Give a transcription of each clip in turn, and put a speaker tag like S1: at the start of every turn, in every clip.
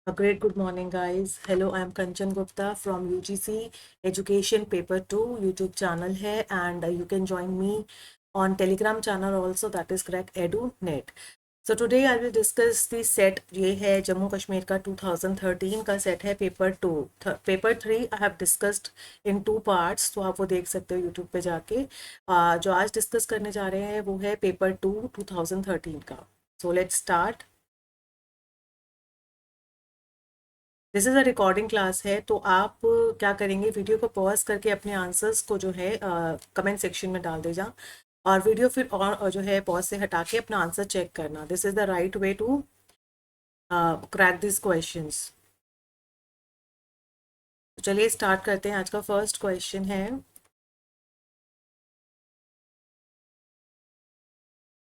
S1: A great good morning, guys. Hello, I am Kanchan Gupta from UGC Education Paper 2 YouTube channel है and you can join me on Telegram channel also, that is correct, EduNet. So today I will discuss the set. ये है जम्मू कश्मीर का 2013 का set है paper 2. Paper 3 I have discussed in 2 parts, तो आप वो देख सकते हो यूट्यूब पे जाके. जो आज डिस्कस करने जा रहे हैं वो है पेपर 2 2013 का. So let's start. This is a recording class है, तो आप क्या करेंगे, वीडियो को पॉज करके अपने आंसर्स को जो है कमेंट सेक्शन में डाल दे जा, और वीडियो फिर और जो है पॉज से हटा के अपना आंसर चेक करना. This is the right way to crack this questions. चलिए स्टार्ट करते हैं. आज का फर्स्ट क्वेश्चन है,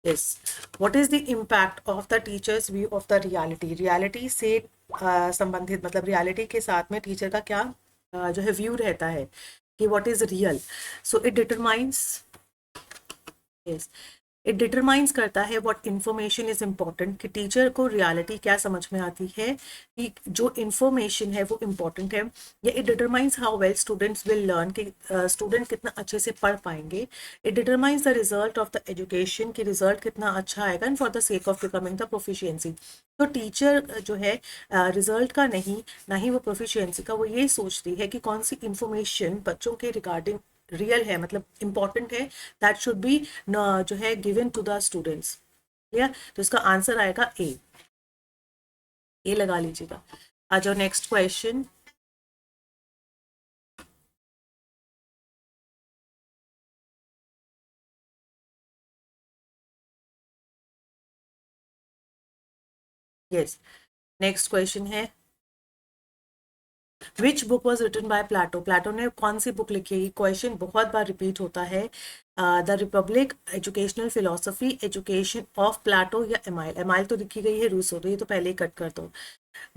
S1: yes, what is the impact of the teachers view of the reality. Reality से संबंधित, मतलब रियलिटी के साथ में टीचर का क्या जो है व्यू रहता है कि what is real. So it determines, yes, it determines करता है व्हाट इंफॉर्मेशन इज इम्पॉर्टेंट, कि टीचर को रियलिटी क्या समझ में आती है कि जो इंफॉर्मेशन है वो इम्पॉर्टेंट है. या it determines how well students will learn, कि स्टूडेंट कितना अच्छे से पढ़ पाएंगे. It determines the result of the education, कि रिजल्ट कितना अच्छा आएगा, and for the sake of becoming the proficiency. तो टीचर जो है रिजल्ट का नहीं, ना ही वो प्रोफिशिएंसी का, वो ये सोचती है कि कौन सी इंफॉर्मेशन बच्चों के रिगार्डिंग रियल है, मतलब इम्पॉर्टेंट है, दैट शुड बी जो है given to the students. Clear. तो इसका आंसर आएगा ए लगा लीजिएगा. आ जाओ next question. Yes, next question है, which book was written by Plato. Plato ने कौन सी बुक लिखी है. क्वेश्चन बहुत बार रिपीट होता है. The Republic, educational philosophy, education of Plato, या एमाइल. एमाइल तो लिखी गई है रूसो, तो ये तो पहले ही कट कर दो.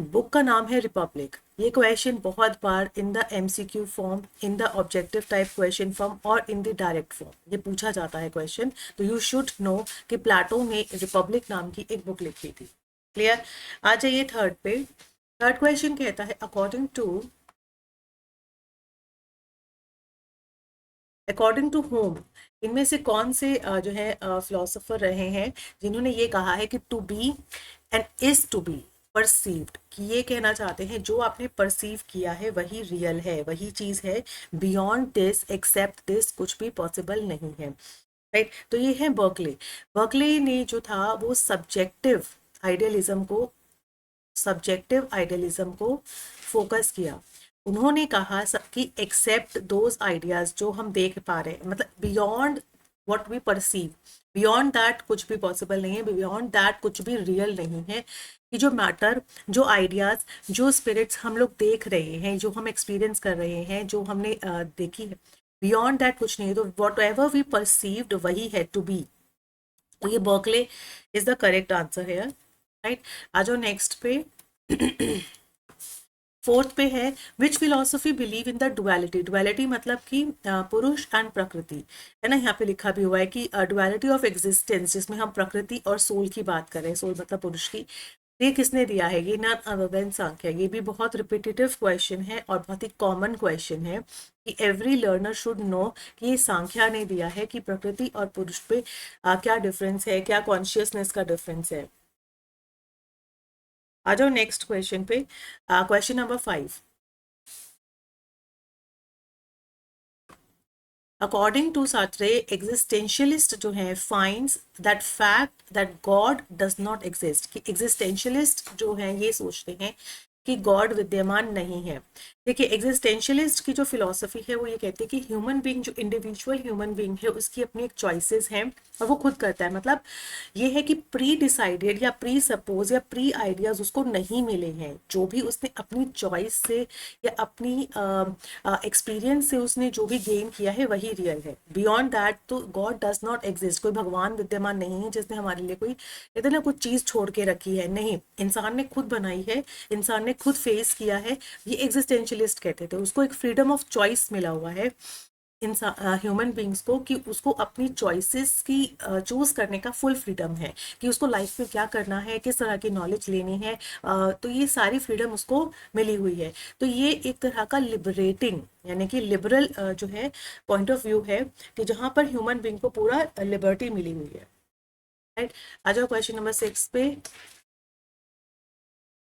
S1: बुक का नाम है रिपब्लिक. ये क्वेश्चन बहुत बार in the MCQ form, in the objective type question form, और इन द डायरेक्ट फॉर्म ये पूछा जाता है क्वेश्चन. तो यू शुड नो कि प्लाटो ने रिपब्लिक नाम की एक बुक लिखी थी. क्लियर. आ जाइए थर्ड पे. थर्ड क्वेश्चन कहता है, अकॉर्डिंग टू होम, इनमें से कौन से जो है फिलोसोफर रहे हैं जिन्होंने ये कहा है कि to be and is to be perceived, कि ये कहना चाहते हैं जो आपने परसीव किया है वही रियल है, वही चीज है. बियॉन्ड दिस, एक्सेप्ट दिस, कुछ भी पॉसिबल नहीं है. राइट. तो ये है बर्कले. बर्कले ने जो था वो सब्जेक्टिव आइडियलिज्म को फोकस किया. उन्होंने कहा कि एक्सेप्ट दोज आइडियाज जो हम देख पा रहे हैं, मतलब beyond what we perceive, beyond that कुछ भी पॉसिबल नहीं है, बियॉन्ड दैट कुछ भी रियल नहीं है. कि जो मैटर, जो आइडियाज, जो स्पिरिट्स हम लोग देख रहे हैं, जो हम एक्सपीरियंस कर रहे हैं, जो हमने देखी है, बियॉन्ड दैट कुछ नहीं है. तो वॉट एवर वी परसीव्ड वही है टू बी. तो ये Berkeley is the correct answer है. राइट. आ जाओ नेक्स्ट पे. फोर्थ पे है, which philosophy believe in the duality. Duality मतलब कि पुरुष एंड प्रकृति, है ना. यहाँ पे लिखा भी हुआ है कि डुअलिटी ऑफ एग्जिस्टेंस, जिसमें हम प्रकृति और सोल की बात करें, सोल मतलब पुरुष की. ये किसने दिया है, ये नॉट अदर देन सांख्य. ये भी बहुत रिपीटेटिव क्वेश्चन है और बहुत ही कॉमन क्वेश्चन है कि एवरी लर्नर शुड नो कि ये सांख्या ने दिया है कि प्रकृति और पुरुष पे क्या डिफरेंस है, क्या कॉन्शियसनेस का डिफरेंस है. आ जाओ नेक्स्ट क्वेश्चन पे. Question number 5. According to Sartre, existentialist जो है finds that fact that God does not exist, कि एग्जिस्टेंशियलिस्ट जो है ये सोचते हैं कि गॉड विद्यमान नहीं है. देखिए, एग्जिस्टेंशियलिस्ट की जो फिलॉसफी है वो ये कहती है कि ह्यूमन बीइंग, जो इंडिविजुअल ह्यूमन बीइंग है, उसकी अपनी एक चॉइसेस हैं और वो खुद करता है. मतलब ये है कि प्री डिसाइडेड या प्री सपोज या प्री आइडियाज उसको नहीं मिले हैं. जो भी उसने अपनी चॉइस से या अपनी एक्सपीरियंस से उसने जो भी गेन किया है वही रियल है. बियॉन्ड दैट तो गॉड डज नॉट एग्जिस्ट, कोई भगवान विद्यमान नहीं है जिसने हमारे लिए कोई कहते ना कुछ चीज छोड़ के रखी है. नहीं, इंसान ने खुद बनाई है, इंसान ने खुद फेस किया है. ये एग्जिस्टेंशियलिस्ट कहते थे. उसको एक फ्रीडम ऑफ चॉइस मिला हुआ है ह्यूमन बींग्स को कि उसको अपनी चॉइसेस की चूज करने का फुल फ्रीडम है, कि उसको लाइफ में क्या करना है, किस तरह की नॉलेज लेनी है, तो ये सारी फ्रीडम उसको मिली हुई है। तो ये एक तरह का लिबरेटिंग यानी कि लिबरल जो है पॉइंट ऑफ व्यू है, कि जहाँ पर ह्यूमन बींग को पूरा लिबर्टी मिली हुई है। राइट, आ जाओ क्वेश्चन नंबर 6 पे।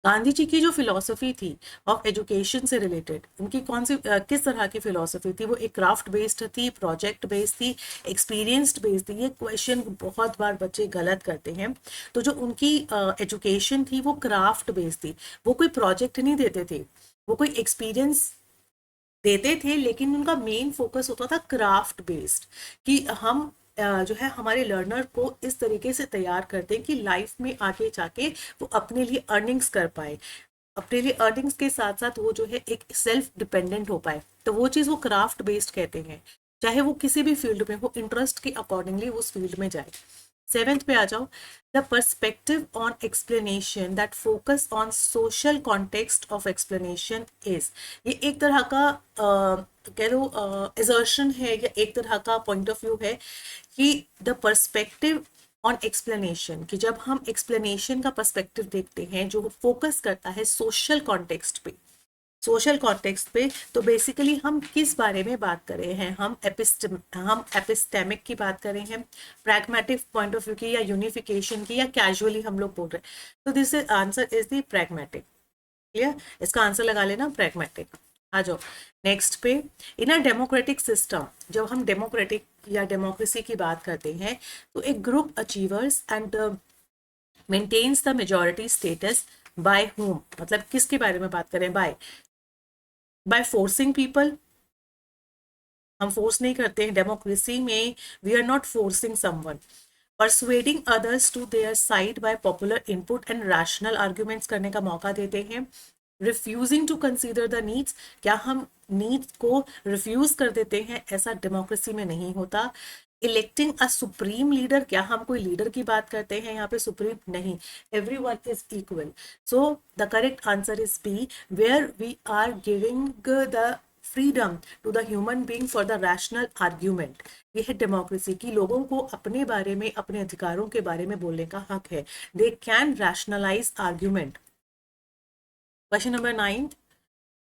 S1: गांधी जी की जो फिलॉसफी थी ऑफ एजुकेशन से रिलेटेड, उनकी कौन सी किस तरह की फिलॉसफी थी? वो एक क्राफ्ट बेस्ड थी, प्रोजेक्ट बेस्ड थी, एक्सपीरियंस्ड बेस्ड थी? ये क्वेश्चन बहुत बार बच्चे गलत करते हैं। तो जो उनकी एजुकेशन थी वो क्राफ्ट बेस्ड थी, वो कोई प्रोजेक्ट नहीं देते थे, वो कोई एक्सपीरियंस देते थे, लेकिन उनका मेन फोकस होता था क्राफ्ट बेस्ड, कि हम जो है हमारे लर्नर को इस तरीके से तैयार करते हैं कि लाइफ में आगे जाके वो अपने लिए अर्निंग्स कर पाए, अपने लिए अर्निंग्स के साथ साथ वो जो है एक सेल्फ डिपेंडेंट हो पाए। तो वो चीज़ वो क्राफ्ट बेस्ड कहते हैं, चाहे वो किसी भी फील्ड में हो, इंटरेस्ट के अकॉर्डिंगली उस फील्ड में जाए। 7th पे आ जाओ। The perspective on explanation that focus on social context of explanation is, ये एक तरह का कह लो एजर्शन है या एक तरह का पॉइंट ऑफ व्यू है कि द पर्सपेक्टिव ऑन एक्सप्लेनेशन, कि जब हम एक्सप्लेनेशन का पर्सपेक्टिव देखते हैं जो फोकस करता है सोशल कॉन्टेक्स्ट पे, सोशल कॉन्टेक्स्ट पे, तो बेसिकली हम किस बारे में बात कर रहे हैं? हम एपिस्टेमिक की बात कर रहे हैं, प्रैग्मेटिक पॉइंट ऑफ व्यू की, या यूनिफिकेशन की, या कैजुअली हम लोग बोल रहे हैं? तो this answer is the pragmatic. Clear, इसका आंसर लगा लेना प्रैग्मेटिक। आ जाओ नेक्स्ट पे। इन अ डेमोक्रेटिक सिस्टम, जब हम डेमोक्रेटिक या डेमोक्रेसी की बात करते हैं, तो एक group achievers and maintains the majority status by whom, मतलब किसके बारे में बात करें? By forcing people. हम फोर्स नहीं करते हैं डेमोक्रेसी में, we are not forcing someone. Persuading others to their side by popular input and rational arguments करने का मौका देते हैं। Refusing to consider the needs, क्या हम नीड्स को रिफ्यूज कर देते हैं? ऐसा डेमोक्रेसी में नहीं होता। इलेक्टिंग अ सुप्रीम लीडर, क्या हम कोई लीडर की बात करते हैं यहाँ पे? सुप्रीम नहीं, everyone is equal. So the correct answer is B, where we are giving the freedom to the human being for the rational argument. ये है डेमोक्रेसी, की लोगों को अपने बारे में, अपने अधिकारों के बारे में बोलने का हक है। They can rationalise argument. Question number 9,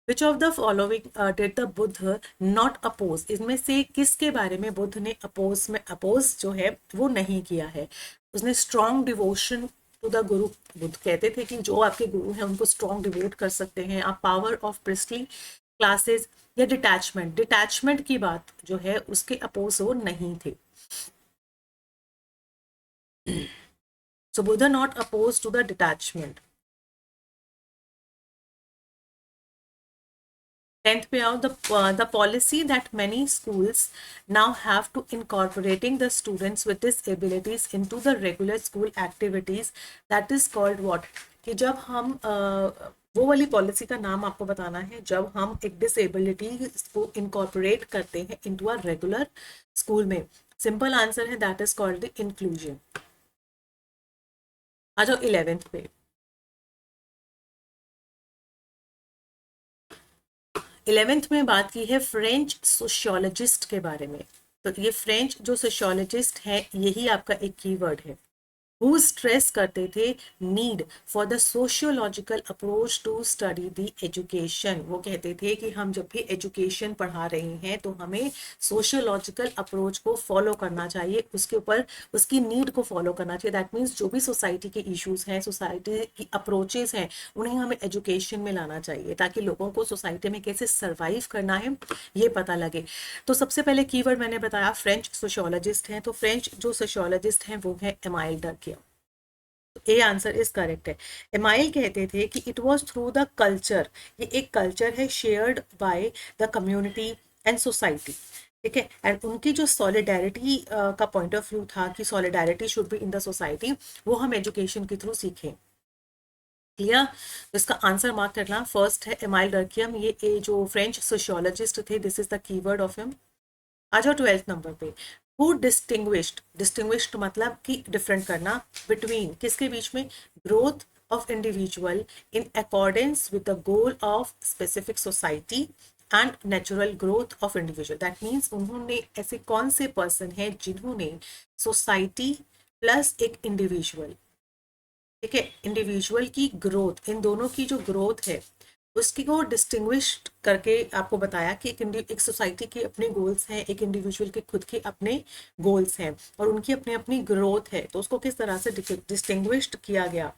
S1: which of the following did the Buddha not oppose, इसमें से किसके बारे में बुद्ध ने अपोज जो है वो नहीं किया है? उसने स्ट्रॉन्ग डिवोशन टू द गुरु, बुद्ध कहते थे कि जो आपके गुरु हैं उनको स्ट्रॉन्ग डिवोट कर सकते हैं आप, पावर ऑफ प्रिस्टली क्लासेस, या डिटैचमेंट, डिटैचमेंट की बात जो है उसके अपोज वो नहीं थे। So Buddha not oppose to the detachment. 10th पे आओ। The policy that many schools now have to incorporating the students with disabilities into the regular school activities, that is called what? कि जब हम वो वाली पॉलिसी का नाम आपको बताना है जब हम एक डिसेबिलिटी को इनकॉर्पोरेट करते हैं इनटू अ रेगुलर स्कूल में। सिंपल आंसर है that is called the inclusion. आ जाओ 11th पे। 11th में बात की है फ्रेंच सोशियोलॉजिस्ट के बारे में। तो ये फ्रेंच जो सोशियोलॉजिस्ट है यही आपका एक कीवर्ड है। हु स्ट्रेस करते थे need for the sociological approach to study the education. वो कहते थे कि हम जब भी एजुकेशन पढ़ा रहे हैं तो हमें सोशियोलॉजिकल अप्रोच को फॉलो करना चाहिए, उसके ऊपर उसकी नीड को फॉलो करना चाहिए। दैट मीन्स जो भी सोसाइटी के इश्यूज हैं, सोसाइटी की अप्रोचेस हैं, उन्हें हमें एजुकेशन में लाना चाहिए ताकि लोगों को सोसाइटी में कैसे सर्वाइव करना है ये पता लगे। तो सबसे पहले कीवर्ड मैंने बताया फ्रेंच सोशियोलॉजिस्ट हैं, तो फ्रेंच जो सोशियोलॉजिस्ट हैं वो है Emile Durkheim. A answer is correct है। एमाइल कहते थे कि it was through the culture, ये एक कल्चर है shared by the community and society, ठीक है। एंड उनकी जो सॉलिडारिटी का पॉइंट ऑफ व्यू था कि solidarity should be in the society, वो हम एजुकेशन के थ्रू सीखें। क्लियर, तो इसका आंसर मार्क करना। फर्स्ट है एमाइल डर्कियम, ये जो फ्रेंच सोशियोलॉजिस्ट थे, this is the keyword of him. आ जाओ 12th नंबर पे। हु डिस्टिंग्विश्ड, डिस्टिंग्विश्ड मतलब कि डिफरेंट करना, बिटवीन किसके बीच में? Growth of individual in accordance with the goal of specific society and natural growth of individual. That means उन्होंने ऐसे कौन से पर्सन हैं जिन्होंने सोसाइटी प्लस एक इंडिविजुअल, ठीक है, इंडिविजुअल की ग्रोथ, इन दोनों की जो ग्रोथ है उसकी को डिस्टिंग्विश करके आपको बताया कि एक सोसाइटी के अपने गोल्स हैं, एक इंडिविजुअल के खुद के अपने गोल्स हैं और उनकी अपनी अपनी ग्रोथ है, तो उसको किस तरह से डिस्टिंग्विश्ड किया गया,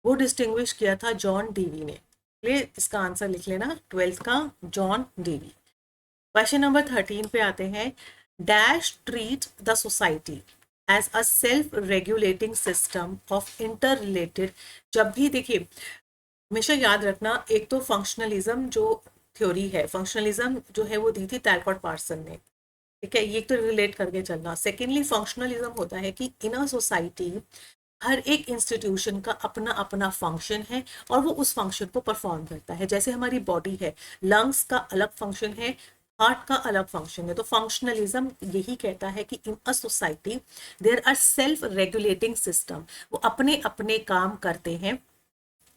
S1: वो डिस्टिंग्विश किया था जॉन डीवी ने। चलिए इसका आंसर लिख लेना 12th का, जॉन डीवी। क्वेश्चन नंबर 13 पे आते हैं। Dash treat the society as a self regulating system of inter related. जब भी देखिए हमेशा याद रखना, एक तो फंक्शनलिज्म जो थ्योरी है, फंक्शनलिज्म जो है वो दी थी टैलकॉट पार्सन ने, ठीक है, ये तो रिलेट करके चलना। सेकेंडली फंक्शनलिज्म होता है कि इन अ सोसाइटी हर एक इंस्टीट्यूशन का अपना अपना फंक्शन है और वो उस फंक्शन को परफॉर्म करता है। जैसे हमारी बॉडी है, लंग्स का अलग फंक्शन है, हार्ट का अलग फंक्शन है। तो फंक्शनलिज्म यही कहता है कि in a society there are self regulating system, वो अपने अपने काम करते हैं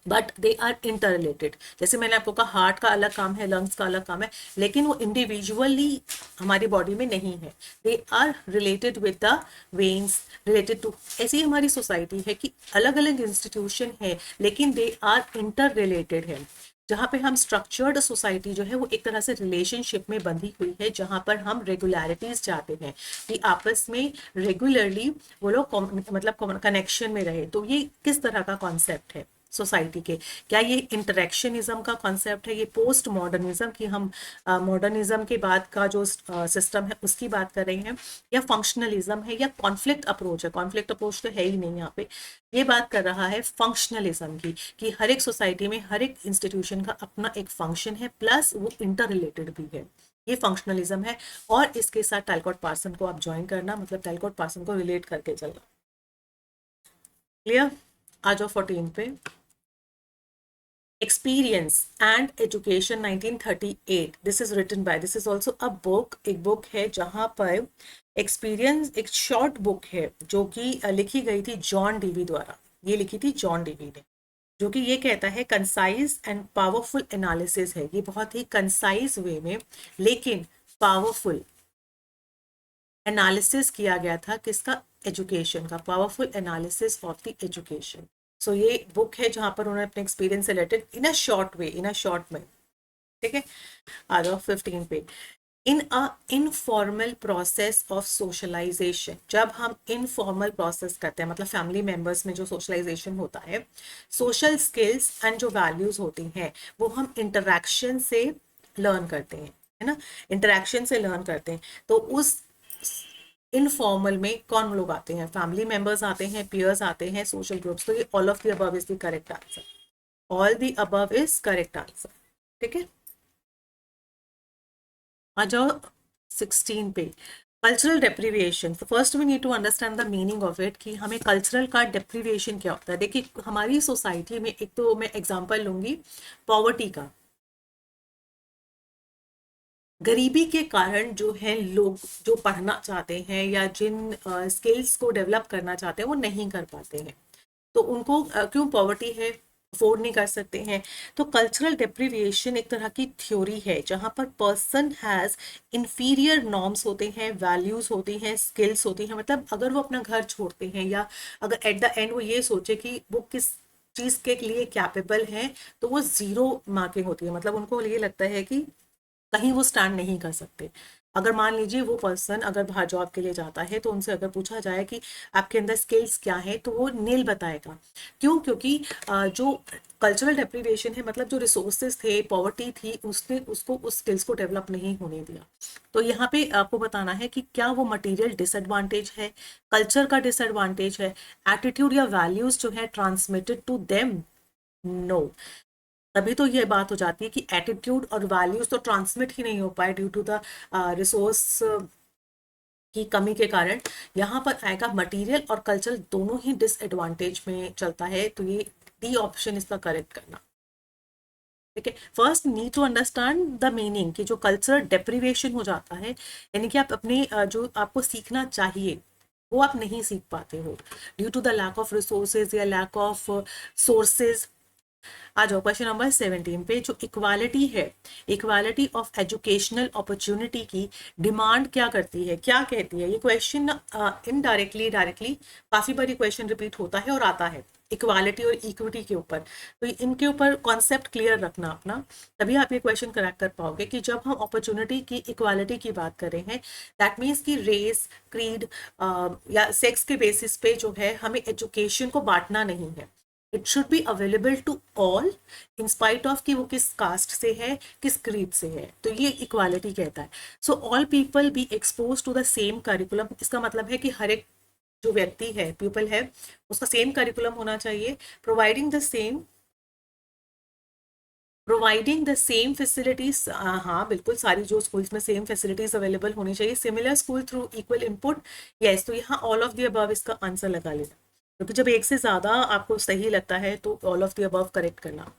S1: but they are inter related. जैसे मैंने आपको कहा हार्ट का अलग काम है, लंग्स का अलग काम है, लेकिन वो इंडिविजुअली हमारी बॉडी में नहीं है, they are related with the veins, related to. ऐसी हमारी सोसाइटी है कि अलग अलग इंस्टीट्यूशन है लेकिन दे आर इंटर रिलेटेड है। जहाँ पे हम स्ट्रक्चर्ड सोसाइटी जो है वो एक तरह से रिलेशनशिप में बंधी हुई है, जहाँ पर हम रेगुलरिटीज चाहते हैं कि आपस में रेगुलरली वो लोग मतलब कनेक्शन में रहे। तो ये किस तरह का कॉन्सेप्ट है सोसाइटी के? क्या ये इंटरेक्शनिज्म का कॉन्सेप्ट है, ये पोस्ट मॉडर्निज्म की हम मॉडर्निज्म के बाद का जो सिस्टम है उसकी बात कर रहे हैं, या फंक्शनलिज्म है, या कॉन्फ्लिक्ट अप्रोच है? कॉन्फ्लिक्ट अप्रोच तो है ही नहीं यहाँ पे, ये बात कर रहा है फंक्शनलिज्म की, कि हर एक सोसाइटी में हर एक इंस्टीट्यूशन का अपना एक फंक्शन है प्लस वो इंटर रिलेटेड भी है, ये फंक्शनलिज्म है। और इसके साथ टैलकॉट पार्सन को आप ज्वाइन करना, मतलब टैलकॉट पार्सन को रिलेट करके चलना। क्लियर? आ जाओ 14 पे। Experience and Education 1938, this is written by, this is also a book, एक बुक है जहां पर एक्सपीरियंस, एक शॉर्ट बुक है जो कि लिखी गई थी जॉन डीवी द्वारा, ये लिखी थी जॉन डीवी ने, जो कि ये कहता है कंसाइज एंड पावरफुल एनालिसिस है, ये बहुत ही कंसाइज वे में लेकिन पावरफुल एनालिसिस किया गया था, किसका? एजुकेशन का, powerful analysis of the education. So ये बुक है जहां पर उन्होंने अपने experience related in a short way, in a short में, ठीक है। आ जाओ 15 पे। In a informal process of socialisation, जब हम इनफॉर्मल प्रोसेस करते हैं मतलब फैमिली मेंबर्स में जो सोशलाइजेशन होता है, सोशल स्किल्स एंड जो वैल्यूज होती हैं वो हम इंटरेक्शन से लर्न करते हैं, है ना, इंटरेक्शन से लर्न करते हैं। तो उस इनफॉर्मल में कौन लोग आते हैं? फैमिली मेंबर्स आते हैं, पियर्स आते हैं, सोशल ग्रुप्स। तो ये all of the above is the correct answer, all the above is correct answer, ठीक है। आ जाओ 16 पे। कल्चरल डेप्रिविएशन, तो first we need to understand the meaning of it कि हमें कल्चरल का डेप्रिविएशन क्या होता है। देखिए हमारी सोसाइटी में एक तो मैं एग्जांपल लूंगी पॉवर्टी का, गरीबी के कारण जो है लोग जो पढ़ना चाहते हैं या जिन स्किल्स को डेवलप करना चाहते हैं वो नहीं कर पाते हैं। तो उनको क्यों? पॉवर्टी है, अफोर्ड नहीं कर सकते हैं। तो कल्चरल डेप्रिविएशन एक तरह की थ्योरी है जहां पर पर्सन हैज इंफीरियर नॉर्म्स होते हैं, वैल्यूज होती हैं, स्किल्स होती हैं। मतलब अगर वो अपना घर छोड़ते हैं या अगर एट द एंड वो ये सोचे कि वो किस चीज के लिए कैपेबल है, तो वो जीरो मार्किंग होती है। मतलब उनको ये लगता है कि कहीं वो स्टैंड नहीं कर सकते। अगर मान लीजिए वो पर्सन अगर बाहर जॉब के लिए जाता है तो उनसे अगर पूछा जाए कि आपके अंदर स्किल्स क्या है तो वो नील बताएगा। क्यों? क्योंकि जो कल्चरल डेप्रिवेशन है, मतलब जो रिसोर्सेज थे, पॉवर्टी थी, उसने उसको उस स्किल्स को डेवलप नहीं होने दिया। तो यहाँ पे आपको बताना है कि क्या वो मटेरियल डिसएडवांटेज है, कल्चर का डिसएडवांटेज है, एटीट्यूड या वैल्यूज जो है ट्रांसमिटेड टू देम? नो। तभी तो ये बात हो जाती है कि एटीट्यूड और वैल्यूज तो ट्रांसमिट ही नहीं हो पाए ड्यू टू द रिसोर्स की कमी के कारण। यहाँ पर आएगा मटेरियल और कल्चर दोनों ही डिसएडवांटेज में चलता है, तो ये डी ऑप्शन इसका करेक्ट करना, ठीक है। First need to understand the meaning कि जो कल्चर डेप्रिवेशन हो जाता है, यानी कि आप अपने जो आपको सीखना चाहिए वो आप नहीं सीख पाते हो due to the lack of resources या लैक ऑफ सोर्सेज, आ जाओ क्वेश्चन नंबर 17 पे। जो इक्वालिटी है, इक्वालिटी ऑफ एजुकेशनल अपॉर्चुनिटी की डिमांड क्या करती है, क्या कहती है? ये क्वेश्चन इनडायरेक्टली डायरेक्टली काफी बारी क्वेश्चन रिपीट होता है और आता है इक्वालिटी और इक्विटी के ऊपर। तो इनके ऊपर कॉन्सेप्ट क्लियर रखना अपना, तभी आप ये क्वेश्चन क्रैक कर पाओगे कि जब हम अपॉर्चुनिटी की इक्वालिटी की बात कर रहे हैं, दैट मीन्स कि रेस, क्रीड या सेक्स के बेसिस पे जो है हमें एजुकेशन को बांटना नहीं है। It should be available to all in spite of कि वो किस कास्ट से है, किस क्रीड से है। तो ये इक्वालिटी कहता है। So all people be expose to the same curriculum. इसका मतलब है कि हर एक जो व्यक्ति है, पीपल है, उसका सेम करिकुलम होना चाहिए। प्रोवाइडिंग द सेम फैसिलिटीज, हाँ बिल्कुल, सारी जो स्कूल्स में सेम फैसिलिटीज अवेलेबल होनी चाहिए। Similar school through equal input, yes. तो यहाँ ऑल ऑफ द अबव इसका आंसर लगा लेना, क्योंकि जब एक से ज्यादा आपको सही लगता है तो all of the above correct करना।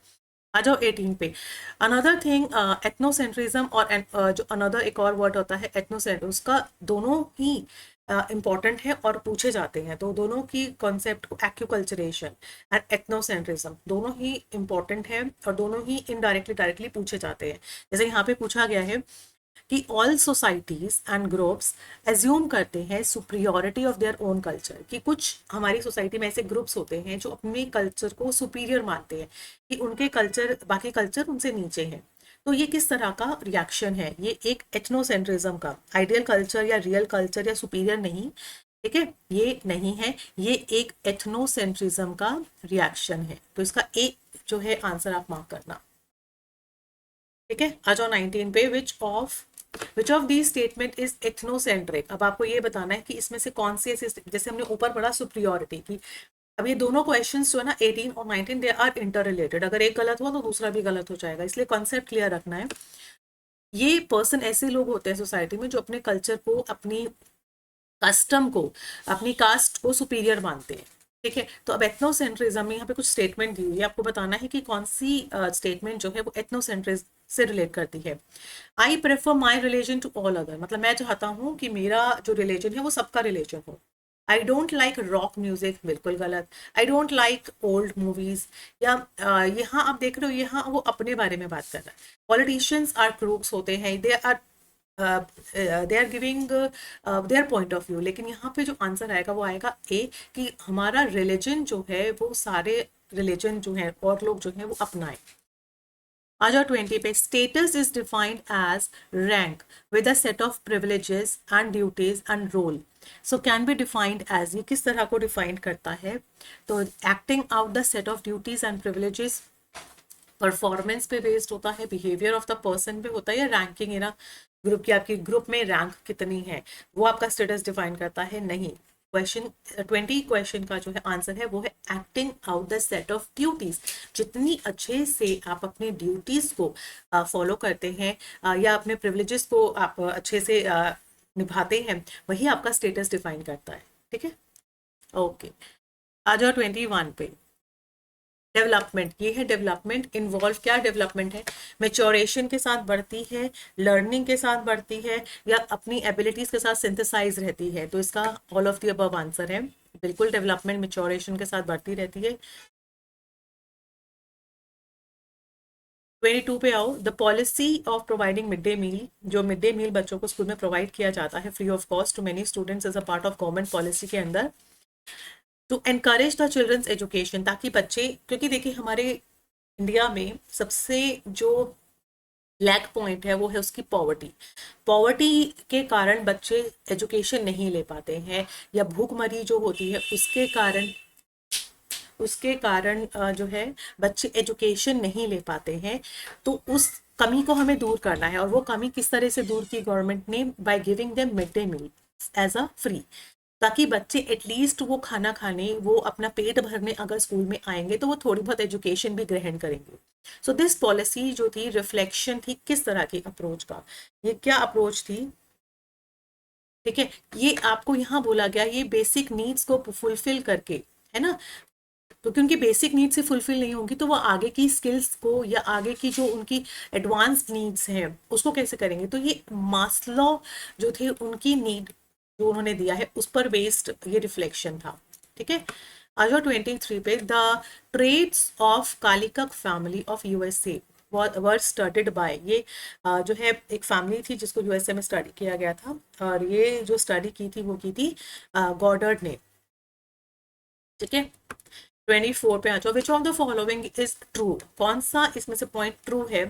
S1: आ जाओ 18 पे। अनदर थिंग, एथनोसेंट्रिज्म और जो अनदर एक और वर्ड होता है एथनोसेंट्रिज्म, उसका दोनों ही इंपॉर्टेंट है और पूछे जाते हैं। तो दोनों की कॉन्सेप्ट, एक्यूकल्चरेशन एंड एथनोसेंट्रिज्म, दोनों ही इंपॉर्टेंट है और दोनों ही इनडायरेक्टली डायरेक्टली पूछे जाते हैं। जैसे यहाँ पे पूछा गया है कि all societies and groups assume करते हैं superiority of their own culture, कि कुछ हमारी सोसाइटी में ऐसे ग्रुप्स होते हैं जो अपने कल्चर को सुपीरियर मानते हैं, कि उनके कल्चर, बाकी कल्चर उनसे नीचे हैं। तो ये किस तरह का रिएक्शन है? ये एक एथनोसेंट्रिज्म का, आइडियल कल्चर या रियल कल्चर या सुपीरियर नहीं, ठीक है, ये नहीं है, ये एक एथनोसेंट्रिज्म का रिएक्शन है। तो इसका एक जो है आंसर आप मार्क करना, ठीक है। आ जाओ 19 पे। Which of the statement is ethnocentric. अब आपको ये बताना है कि इसमें से कौन सी ऐसी, जैसे हमने ऊपर पढ़ा सुप्रियोरिटी की, अब ये दोनों क्वेश्चंस जो है ना 18 और 19, दे आर इंटर रिलेटेड। अगर एक गलत हुआ तो दूसरा भी गलत हो जाएगा, इसलिए कॉन्सेप्ट क्लियर रखना है। ये पर्सन ऐसे लोग होते हैं सोसाइटी में जो अपने कल्चर को, अपनी कस्टम को, अपनी कास्ट को सुपीरियर मानते हैं, ठीक है। तो अब एथनोसेंट्रिज्म में यहाँ पे कुछ स्टेटमेंट दी हुई है, आपको बताना है कि कौन सी स्टेटमेंट जो है वो एथनोसेंट्रिज्म से रिलेट करती है। I prefer my religion to all other, मतलब मैं चाहता हूँ कि मेरा जो रिलीजन है वो सबका रिलीजन हो। I don't like rock music, बिल्कुल गलत। I don't like old movies, या यहाँ आप देख रहे हो, यहाँ वो अपने बारे में बात कर रहा है। पॉलिटिशियंस आर क्रूक्स होते हैं, they are giving their point of view. लेकिन यहाँ पे जो आंसर आएगा वो आएगा ए, कि हमारा रिलीजन जो है वो सारे रिलीजन जो है और लोग जो है वो अपनाए। आ जाओ 20 पे। Status is defined as rank with a set of privileges and duties and role. So can be defined as, ये किस तरह को डिफाइन करता है? तो acting out the set of duties and privileges performance पे बेस्ड होता है, बिहेवियर ऑफ द पर्सन पे होता है, या रैंकिंग इन ग्रुप की, आपकी ग्रुप में रैंक कितनी है वो आपका स्टेटस डिफाइन करता है? नहीं। क्वेश्चन 20 क्वेश्चन का जो है आंसर है वो है acting out the set of duties. जितनी अच्छे से आप अपने ड्यूटीज को फॉलो करते हैं या अपने प्रिविलेजेस को आप अच्छे से निभाते हैं, वही आपका स्टेटस डिफाइन करता है, ठीक है। ओके, आ जाओ 21 पे। डेवलपमेंट, ये है डेवलपमेंट। इन्वॉल्व, क्या डेवलपमेंट है? मेच्योरेशन के साथ बढ़ती है, लर्निंग के साथ बढ़ती है, या अपनी एबिलिटीज के साथ सिंथेसाइज रहती है? तो इसका all of the above answer है, बिल्कुल डेवलपमेंट मेच्योरेशन के साथ बढ़ती रहती है। 22 पे आओ। The policy of providing mid day meal, जो मिड डे मील बच्चों को स्कूल में प्रोवाइड किया जाता है free of cost to many students as a part of government policy के अंदर, to encourage the childrens education, ताकि बच्चे, क्योंकि देखिए हमारे इंडिया में सबसे जो लैक पॉइंट है वो है उसकी पॉवर्टी। पॉवर्टी के कारण बच्चे एजुकेशन नहीं ले पाते हैं, या भूखमरी जो होती है उसके कारण जो है बच्चे एजुकेशन नहीं ले पाते हैं। तो उस कमी को हमें दूर करना है, और वो कमी किस तरह से दूर की गवर्नमेंट ने? By giving them mid day meal as a free, ताकि बच्चे एटलीस्ट वो खाना खाने, वो अपना पेट भरने अगर स्कूल में आएंगे तो वो थोड़ी बहुत एजुकेशन भी ग्रहण करेंगे। सो दिस पॉलिसी जो थी, रिफ्लेक्शन थी किस तरह की अप्रोच का? ये क्या अप्रोच थी? ठीक है, ये आपको यहाँ बोला गया, ये बेसिक नीड्स को फुलफिल करके, है ना। तो क्योंकि बेसिक नीड्स से फुलफिल नहीं होंगी तो वो आगे की स्किल्स को, या आगे की जो उनकी एडवांस नीड्स हैं उसको कैसे करेंगे? तो ये मास्लो जो थे उनकी नीड जो उन्होंने दिया है उस पर बेस्ड ये रिफ्लेक्शन था, ठीक है। आ जाओ 23 पे, the trades of Kallikak family of USA were started by, ये जो है एक फैमिली थी जिसको यूएसए में स्टडी किया गया था, और ये जो स्टडी की थी वो की थी गॉडर्ड ने। ठीक है, 24 पे आ जाओ, विच of the following is true, कौन सा इसमें से पॉइंट ट्रू है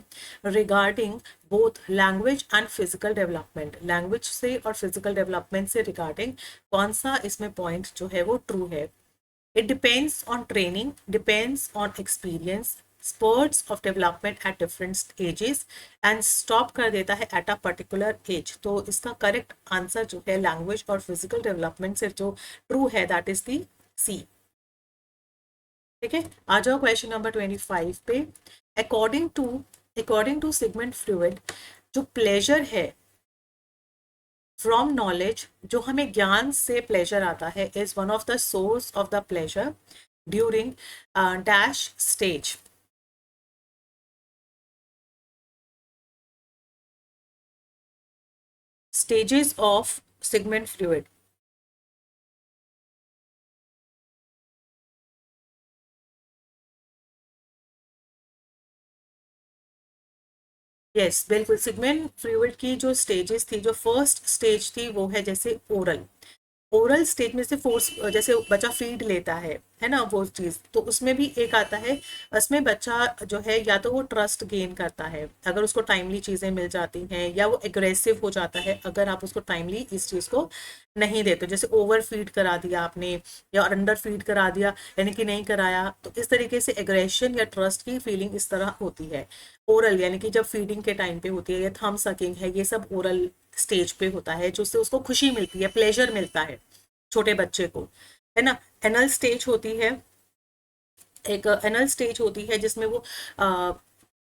S1: regarding both language and physical development, language से और फिजिकल डेवलपमेंट से रिगार्डिंग कौन सा इसमें पॉइंट जो है वो ट्रू है। It depends on training, depends on experience, sprouts of development at different ages, and stop कर देता है एट अ पर्टिकुलर एज। तो इसका करेक्ट आंसर जो है लैंग्वेज और फिजिकल डेवलपमेंट से जो ट्रू है दैट इज दी सी। ठीक है, आ जाओ क्वेश्चन नंबर 25 पे। अकॉर्डिंग टू सिगमंड फ्रॉइड, जो प्लेजर है फ्रॉम नॉलेज, जो हमें ज्ञान से प्लेजर आता है, is one of the source of the pleasure during dash stage. Stages of Sigmund Freud. Yes, बिल्कुल, सिगमंड फ्रॉइड की जो स्टेजेस थी, जो फर्स्ट स्टेज थी वो है जैसे ओरल, ओरल स्टेज में से फोर्स, जैसे बच्चा फीड लेता है ना, वो चीज तो उसमें भी एक आता है। उसमें बच्चा जो है या तो वो ट्रस्ट गेन करता है अगर उसको टाइमली चीजें मिल जाती हैं, या वो एग्रेसिव हो जाता है अगर आप उसको टाइमली इस चीज को नहीं देते, जैसे ओवर फीड करा दिया आपने या अंडर फीड करा दिया, यानी कि नहीं कराया, तो इस तरीके से एग्रेशन या ट्रस्ट की फीलिंग इस तरह होती है। ओरल यानी कि जब फीडिंग के टाइम पे होती है, या थम सकिंग है, ये सब ओरल स्टेज पे होता है, जिससे उसको खुशी मिलती है, प्लेजर मिलता है छोटे बच्चे को, है ना। एनल स्टेज होती है, एक एनल स्टेज होती है जिसमें वो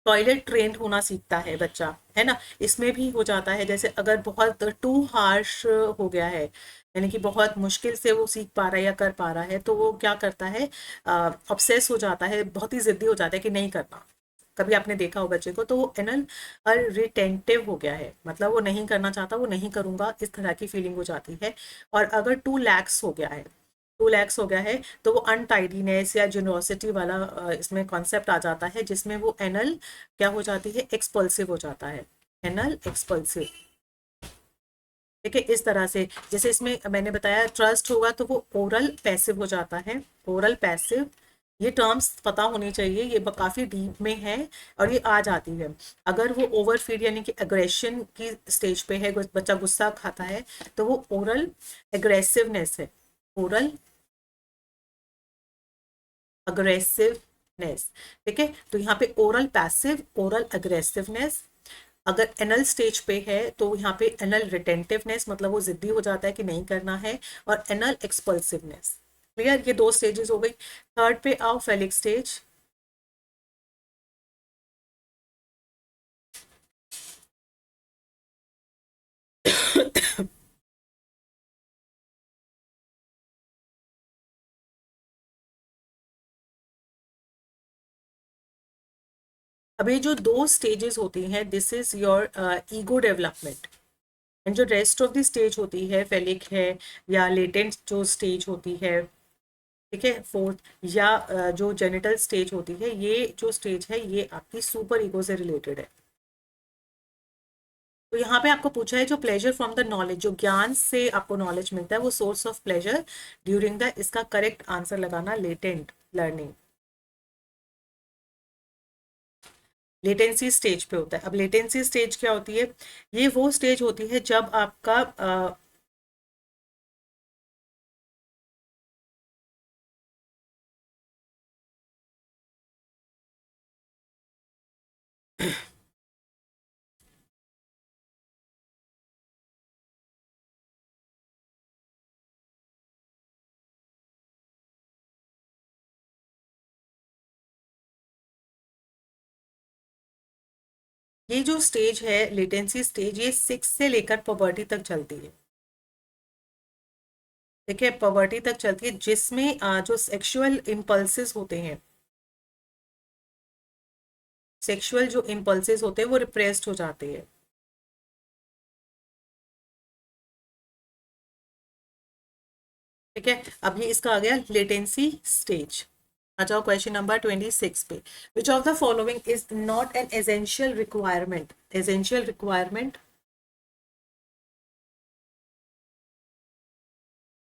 S1: टॉयलेट ट्रेंड होना सीखता है बच्चा, है ना। इसमें भी हो जाता है, जैसे अगर बहुत टू हार्श हो गया है, यानी कि बहुत मुश्किल से वो सीख पा रहा है या कर पा रहा है, तो वो क्या करता है, ऑब्सेस हो जाता है, बहुत ही जिद्दी हो जाता है कि नहीं करना। कभी आपने देखा हो बच्चे को, तो वो एनल रिटेंटिव हो गया है, मतलब वो नहीं करना चाहता, वो नहीं करूंगा, इस तरह की फीलिंग हो जाती है। और अगर 2 lakhs हो गया है, 2 lakhs हो गया है, तो वो अनटाइडीनेस या जेनरोसिटी वाला इसमें कॉन्सेप्ट आ जाता है, जिसमें वो एनल क्या हो जाती है, एक्सपल्सिव हो जाता है, एनल एक्सपल्सिव। ठीक है, इस तरह से, जैसे इसमें मैंने बताया ट्रस्ट होगा तो वो ओरल पैसिव हो जाता है, ओरल पैसिव। ये टर्म्स पता होनी चाहिए, ये काफी डीप में है और ये आ जाती है। अगर वो ओवर फीड यानी कि एग्रेशन की स्टेज पे है, बच्चा गुस्सा खाता है, तो वो ओरल एग्रेसिवनेस है, ओरल अग्रेसिवनेस। ठीक है, तो यहाँ पे ओरल पैसिव, ओरल अग्रेसिवनेस। अगर एनल स्टेज पे है तो यहाँ पे एनल रिटेंटिवनेस, मतलब वो जिद्दी हो जाता है कि नहीं करना है, और एनल एक्सपल्सिवनेस। क्लियर, ये 2 स्टेजेस हो गई। थर्ड पे आओ, फेलिक स्टेज। अभी जो 2 स्टेजेस होती हैं, this is your ego development, and जो रेस्ट ऑफ द स्टेज होती है, फेलिक है या लेटेंट जो स्टेज होती है, ठीक है, फोर्थ, या जो जेनिटल स्टेज होती है, ये जो स्टेज है ये आपकी सुपर ईगो से रिलेटेड है। तो यहाँ पे आपको पूछा है जो प्लेजर फ्रॉम द नॉलेज, जो ज्ञान से आपको नॉलेज मिलता है, वो source of pleasure during the, इसका करेक्ट आंसर लगाना लेटेंट लर्निंग, लेटेंसी स्टेज पे होता है। अब लेटेंसी स्टेज क्या होती है, ये वो स्टेज होती है जब आपका ये जो स्टेज है लेटेंसी स्टेज, ये 6 से लेकर पबर्टी तक चलती है। ठीक है, पबर्टी तक चलती है, जिसमें जो सेक्सुअल इम्पल्सेस होते हैं, सेक्सुअल जो इम्पल्सेस होते हैं वो रिप्रेस्ड हो जाते हैं। ठीक है, अब ये इसका आ गया लेटेंसी स्टेज। आ जाओ क्वेश्चन नंबर 26 पे। विच of the following is not an essential requirement? Essential requirement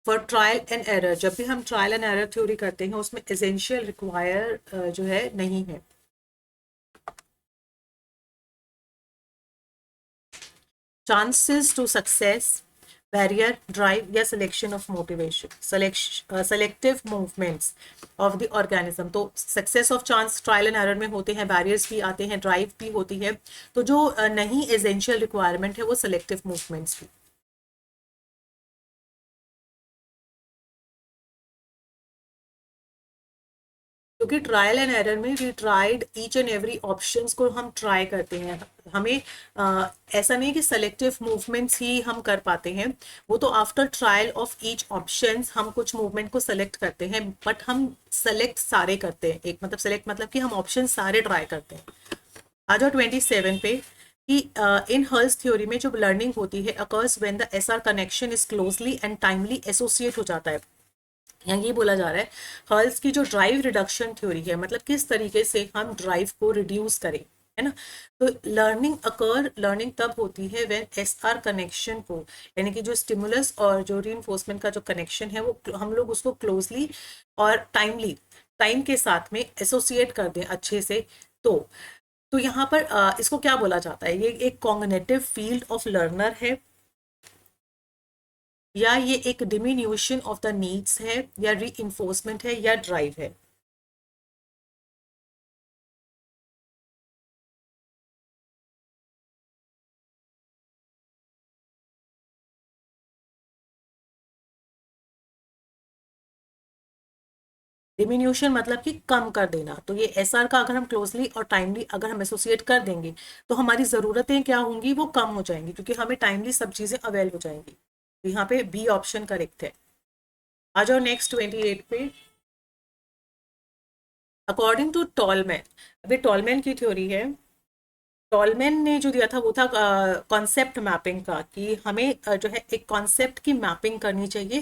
S1: for trial and error. जब भी हम ट्रायल एंड एरर थ्योरी करते हैं उसमें एसेंशियल रिक्वायर जो है नहीं है। Chances to success, barrier, drive या selection of motivation, selective movements of the organism. तो success of chance trial and error में होते हैं, बैरियर्स भी आते हैं, ड्राइव भी होती है। तो जो नहीं एसेंशियल रिक्वायरमेंट है वो सेलेक्टिव मूवमेंट्स भी। क्योंकि ट्रायल एंड एरर में we tried each and every options को हम ट्राई करते हैं। हमें ऐसा नहीं कि सेलेक्टिव मूवमेंट्स ही हम कर पाते हैं, वो तो after trial of each options हम कुछ मूवमेंट को सेलेक्ट करते हैं, बट हम सेलेक्ट सारे करते हैं। एक मतलब सेलेक्ट मतलब कि हम ऑप्शन सारे ट्राई करते हैं। आ जाओ 27 पे कि इन हर्ल्स थ्योरी में जो लर्निंग होती है occurs when the SR connection is closely and timely associate हो जाता है। यहाँ ये बोला जा रहा है हर्ल्स की जो ड्राइव रिडक्शन थ्योरी है, मतलब किस तरीके से हम ड्राइव को रिड्यूस करें, है ना। तो लर्निंग तब होती है व्हेन एसआर कनेक्शन को, यानी कि जो स्टिमुलस और जो रीइंफोर्समेंट का जो कनेक्शन है वो हम लोग उसको क्लोजली और टाइम के साथ में एसोसिएट कर दें अच्छे से। तो यहाँ पर इसको क्या बोला जाता है? ये एक कॉग्निटिव फील्ड ऑफ लर्नर है, या ये एक डिमिन्यूशन ऑफ द नीड्स है, या री है, या ड्राइव है। डिमिन्यूशन मतलब कि कम कर देना। तो ये एसआर का अगर हम क्लोजली और टाइमली अगर हम एसोसिएट कर देंगे तो हमारी ज़रूरतें क्या होंगी, वो कम हो जाएंगी, क्योंकि हमें टाइमली सब चीज़ें अवेल हो जाएंगी। तो यहाँ पे बी ऑप्शन करेक्ट है। आ जाओ नेक्स्ट 28 पे। अकॉर्डिंग टू टॉलमैन, अभी टॉलमैन की थ्योरी है। टॉलमैन ने जो दिया था वो था कॉन्सेप्ट मैपिंग का, कि हमें जो है एक कॉन्सेप्ट की मैपिंग करनी चाहिए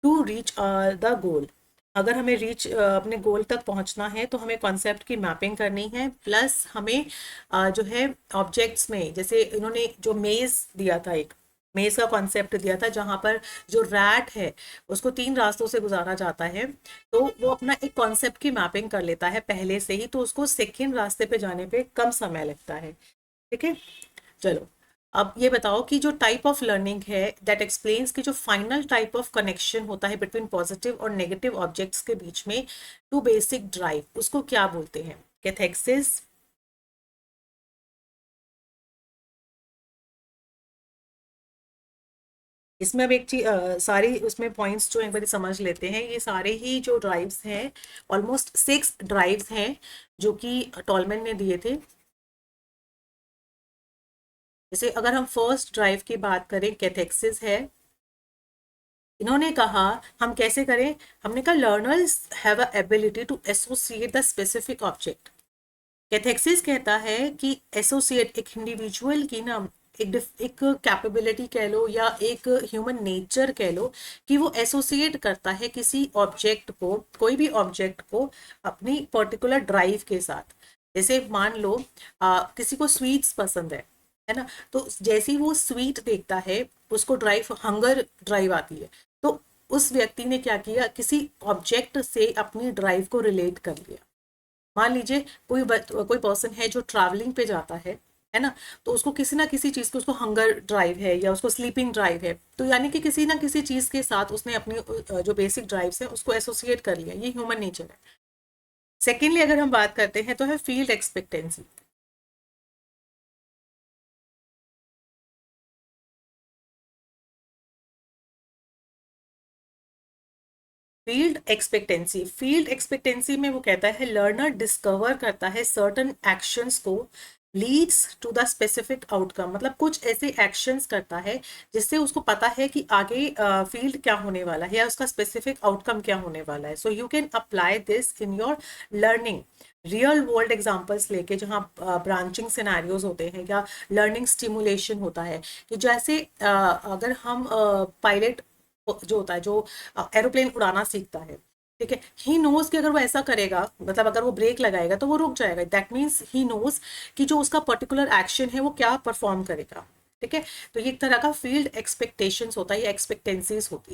S1: टू रीच द गोल। अगर हमें अपने गोल तक पहुंचना है तो हमें कॉन्सेप्ट की मैपिंग करनी है, प्लस हमें जो है ऑब्जेक्ट्स में, जैसे इन्होंने जो मेज दिया था, एक मेज का कॉन्सेप्ट दिया था जहां पर जो रैट है उसको 3 रास्तों से गुजारा जाता है। तो वो अपना एक कॉन्सेप्ट की मैपिंग कर लेता है पहले से ही, तो उसको सेकेंड रास्ते पे जाने पे कम समय लगता है। ठीक है, चलो अब ये बताओ कि जो टाइप ऑफ लर्निंग है दैट एक्सप्लेन्स कि जो फाइनल टाइप ऑफ कनेक्शन होता है बिटवीन पॉजिटिव और नेगेटिव ऑब्जेक्ट्स के बीच में टू बेसिक ड्राइव, उसको क्या बोलते हैं? कैथेक्सिस, इसमें अब एक चीज सारी उसमें पॉइंट्स जो एक बार समझ लेते हैं। ये सारे ही जो ड्राइव्स हैं, ऑलमोस्ट 6 ड्राइव्स हैं जो कि टॉलमैन ने दिए थे। जैसे अगर हम फर्स्ट ड्राइव की बात करें, कैथेक्सिस है। इन्होंने कहा हम कैसे करें, हमने कहा learners have a ability to associate the specific object. Cathexis कहता है कि एसोसिएट एक इंडिविजुअल की ना एक कैपेबिलिटी कह लो या एक ह्यूमन नेचर कह लो, कि वो एसोसिएट करता है किसी ऑब्जेक्ट को, कोई भी ऑब्जेक्ट को अपनी पर्टिकुलर ड्राइव के साथ। जैसे मान लो किसी को स्वीट्स पसंद है ना, तो जैसे ही वो स्वीट देखता है उसको ड्राइव, हंगर ड्राइव आती है। तो उस व्यक्ति ने क्या किया, किसी ऑब्जेक्ट से अपनी ड्राइव को रिलेट कर लिया। मान लीजिए कोई पर्सन है जो ट्रैवलिंग पे जाता है ना, तो उसको किसी ना किसी चीज़ की, उसको हंगर ड्राइव है या उसको स्लीपिंग ड्राइव है, तो यानी कि किसी ना किसी चीज़ के साथ उसने अपनी जो बेसिक ड्राइव्स है उसको एसोसिएट कर लिया। ये ह्यूमन नेचर है। सेकेंडली अगर हम बात करते हैं तो है फील्ड एक्सपेक्टेंसी। फील्ड एक्सपेक्टेंसी में वो कहता है लर्नर डिस्कवर करता है सर्टन एक्शंस को leads to the specific outcome, मतलब कुछ ऐसे एक्शंस करता है जिससे उसको पता है कि आगे फील्ड क्या होने वाला है या उसका स्पेसिफिक आउटकम क्या होने वाला है। So you can apply this in your learning. Real world examples लेके, जहाँ ब्रांचिंग सिनेरियोज होते हैं या लर्निंग स्टिमुलेशन होता है, कि जैसे अगर हम पायलट जो होता है, जो एरोप्लेन उड़ाना सीखता है, ठीक है, ही नोज कि अगर वो ऐसा करेगा, मतलब अगर वो ब्रेक लगाएगा तो वो रुक जाएगा, दैट मीन्स ही नोज कि जो उसका पर्टिकुलर एक्शन है वो क्या परफॉर्म करेगा, ठीक है। तो ये एक तरह का फील्ड एक्सपेक्टेशंस होता है या एक्सपेक्टेंसीज होती है।